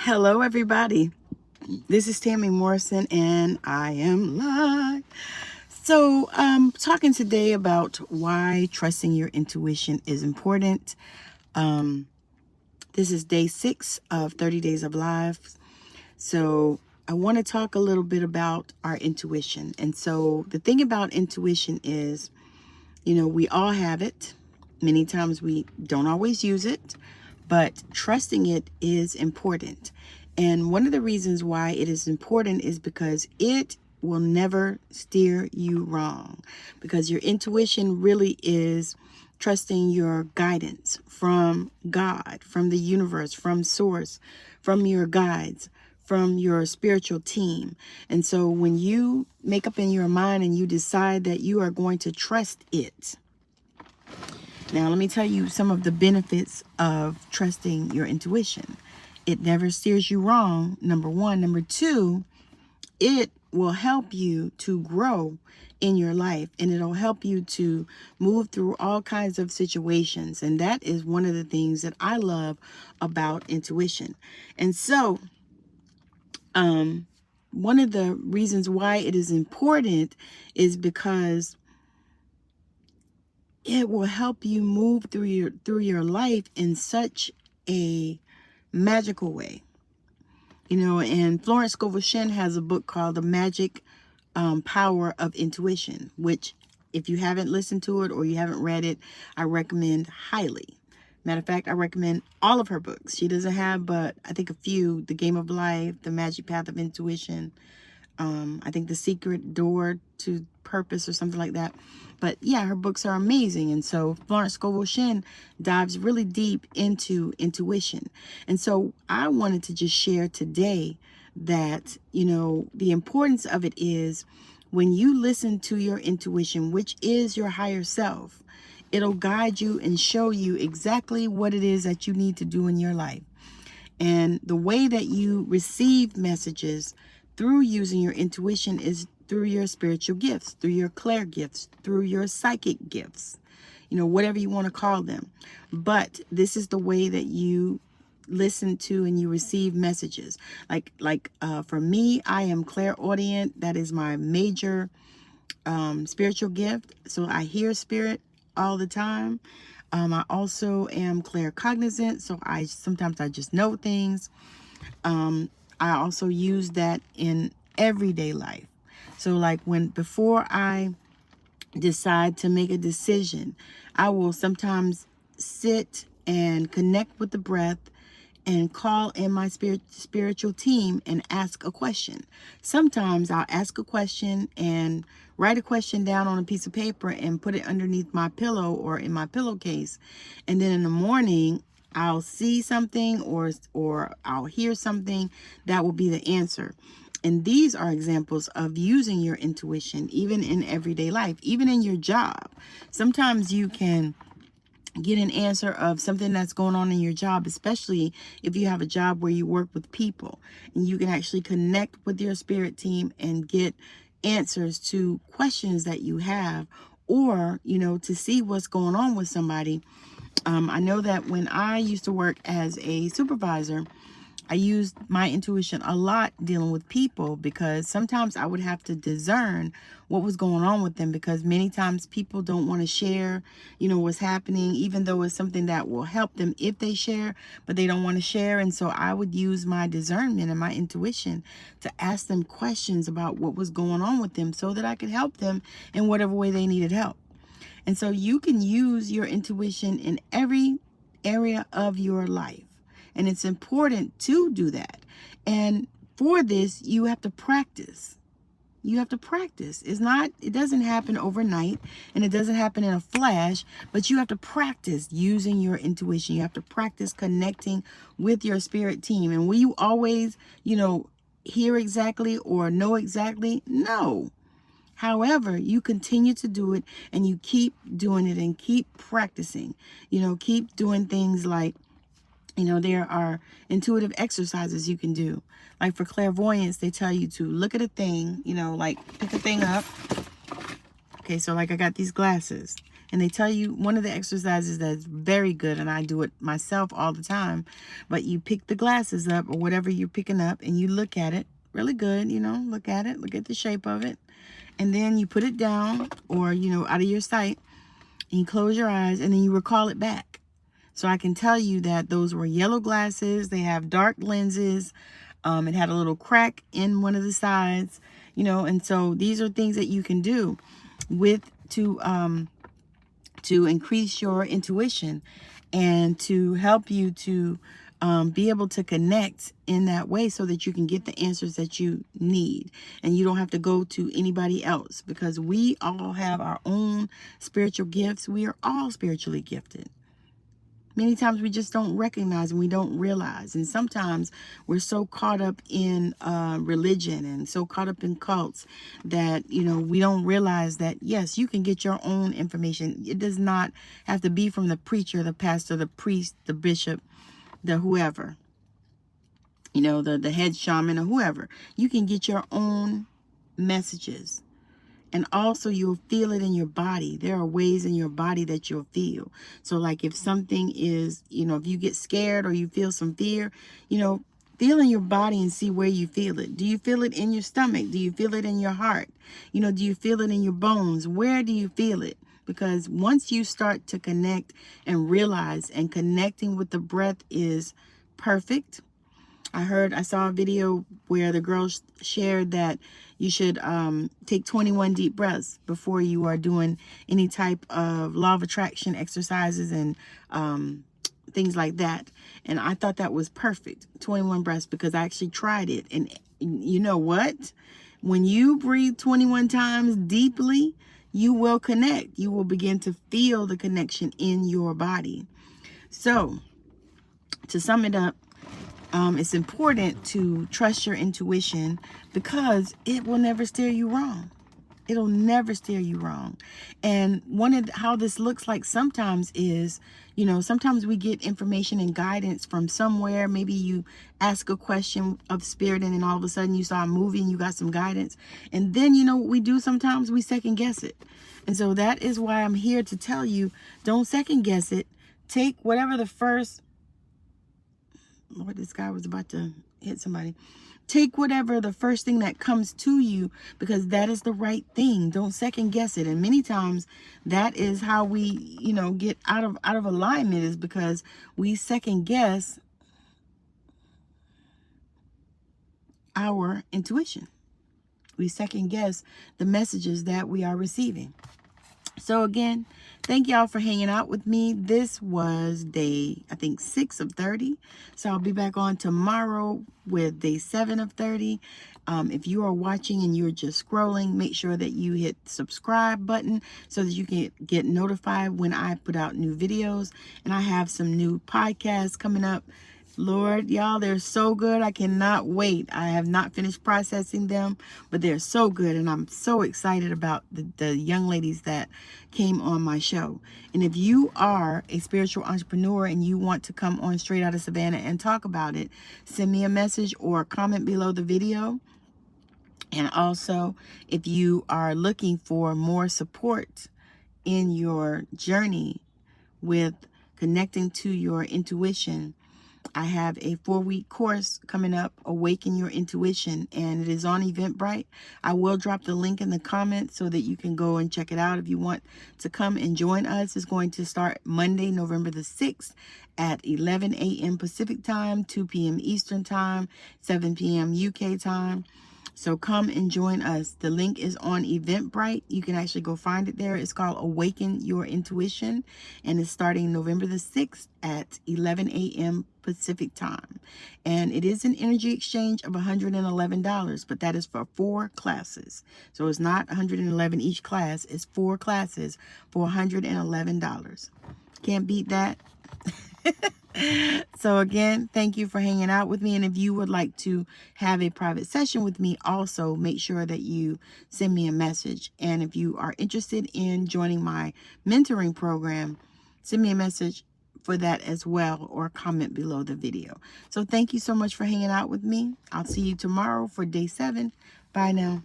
Hello, everybody. This is Tammy Morrison, and I am live. So, talking today about why trusting your intuition is important. This is day 6 of 30 Days of Life. So, I want to talk a little bit about our intuition. And so, the thing about intuition is, we all have it. Many times we don't always use it, but trusting it is important. And one of the reasons why it is important is because it will never steer you wrong. Because your intuition really is trusting your guidance from God, from the universe, from source, from your guides, from your spiritual team. And so when you make up in your mind and you decide that you are going to trust it, now, let me tell you some of the benefits of trusting your intuition. It never steers you wrong, number one. Number two, it will help you to grow in your life, and it'll help you to move through all kinds of situations. And that is one of the things that I love about intuition. And so, one of the reasons why it is important is because it will help you move through your life in such a magical way. And Florence Scovel Shinn has a book called The Magic Power of Intuition, which if you haven't listened to it or you haven't read it, I recommend highly. Matter of fact, I recommend all of her books. She doesn't have but I think a few: The Game of Life, The Magic Path of Intuition, I think The Secret Door to Purpose or something like that. But yeah, her books are amazing. And so Florence Scovel Shinn dives really deep into intuition. And so I wanted to just share today that, the importance of it is when you listen to your intuition, which is your higher self, it'll guide you and show you exactly what it is that you need to do in your life. And the way that you receive messages through using your intuition is through your spiritual gifts, through your clair gifts, through your psychic gifts, whatever you want to call them. But this is the way that you listen to and you receive messages. For me, I am clairaudient. That is my major spiritual gift. So I hear spirit all the time. I also am claircognizant. So sometimes I just know things. I also use that in everyday life. So before I decide to make a decision, I will sometimes sit and connect with the breath and call in my spiritual team and ask a question. Sometimes I'll ask a question and write a question down on a piece of paper and put it underneath my pillow or in my pillowcase. And then in the morning, I'll see something or I'll hear something that will be the answer. And these are examples of using your intuition, even in everyday life, even in your job. Sometimes you can get an answer of something that's going on in your job, especially if you have a job where you work with people, and you can actually connect with your spirit team and get answers to questions that you have, or, to see what's going on with somebody. I know that when I used to work as a supervisor, I used my intuition a lot dealing with people, because sometimes I would have to discern what was going on with them, because many times people don't want to share, what's happening, even though it's something that will help them if they share, but they don't want to share. And so I would use my discernment and my intuition to ask them questions about what was going on with them so that I could help them in whatever way they needed help. And so you can use your intuition in every area of your life. And it's important to do that. And for this, you have to practice. You have to practice. It doesn't happen overnight, and it doesn't happen in a flash, but you have to practice using your intuition. You have to practice connecting with your spirit team. And will you always, hear exactly or know exactly? No. However, you continue to do it, and you keep doing it and keep practicing. Keep doing things like, there are intuitive exercises you can do. Like for clairvoyance, they tell you to look at a thing, pick a thing up. Okay, so I got these glasses. And they tell you one of the exercises that's very good, and I do it myself all the time, but you pick the glasses up or whatever you're picking up and you look at it really good, you know, look at it, look at the shape of it. And then you put it down or, you know, out of your sight, and you close your eyes and then you recall it back. So I can tell you that those were yellow glasses. They have dark lenses. It had a little crack in one of the sides, you know, and so these are things that you can do with to increase your intuition and to help you to be able to connect in that way so that you can get the answers that you need and you don't have to go to anybody else, because we all have our own spiritual gifts. We are all spiritually gifted. Many times we just don't recognize and we don't realize. And sometimes we're so caught up in religion and so caught up in cults that, you know, we don't realize that, yes, you can get your own information. It does not have to be from the preacher, the pastor, the priest, the bishop, the whoever, you know, the head shaman or whoever. You can get your own messages. And also you'll feel it in your body. There are ways in your body that you'll feel. So like if something is, you know, if you get scared or you feel some fear, you know, feel in your body and see where you feel it. Do you feel it in your stomach? Do you feel it in your heart? You know, do you feel it in your bones? Where do you feel it? Because once you start to connect and realize, and connecting with the breath is perfect. I saw a video where the girl shared that you should take 21 deep breaths before you are doing any type of law of attraction exercises and things like that. And I thought that was perfect, 21 breaths, because I actually tried it. And you know what? When you breathe 21 times deeply, you will connect. You will begin to feel the connection in your body. So, to sum it up, it's important to trust your intuition because it will never steer you wrong. It'll never steer you wrong. And how this looks like sometimes is, you know, sometimes we get information and guidance from somewhere. Maybe you ask a question of spirit and then all of a sudden you saw a movie and you got some guidance. And then, you know what we do sometimes? We second guess it. And so that is why I'm here to tell you, don't second guess it. Take whatever the first... Lord, this guy was about to hit somebody. Take whatever the first thing that comes to you, because that is the right thing. Don't second guess it. And many times that is how we, you know, get out of alignment, is because we second guess our intuition. We second guess the messages that we are receiving. So again, thank y'all for hanging out with me. This was day, I think, 6 of 30. So I'll be back on tomorrow with day 7 of 30. If you are watching and you're just scrolling, make sure that you hit the subscribe button so that you can get notified when I put out new videos. And I have some new podcasts coming up. Lord, y'all, they're so good. I cannot wait. I have not finished processing them, but they're so good. And I'm so excited about the young ladies that came on my show. And if you are a spiritual entrepreneur and you want to come on Straight Outta Savannah and talk about it, send me a message or comment below the video. And also, if you are looking for more support in your journey with connecting to your intuition, I have a 4-week course coming up, Awaken Your Intuition, and it is on Eventbrite. I will drop the link in the comments so that you can go and check it out if you want to come and join us. It's going to start Monday, November the 6th at 11 a.m. Pacific time, 2 p.m. Eastern time, 7 p.m. UK time. So come and join us. The link is on Eventbrite. You can actually go find it there. It's called Awaken Your Intuition, and it's starting November the 6th at 11 a.m. Pacific time. And it is an energy exchange of $111, but that is for 4 classes. So it's not $111 each class. It's 4 classes for $111. Can't beat that. So again, thank you for hanging out with me. And if you would like to have a private session with me, also make sure that you send me a message. And if you are interested in joining my mentoring program, send me a message for that as well, or comment below the video. So thank you so much for hanging out with me. I'll see you tomorrow for day 7. Bye now.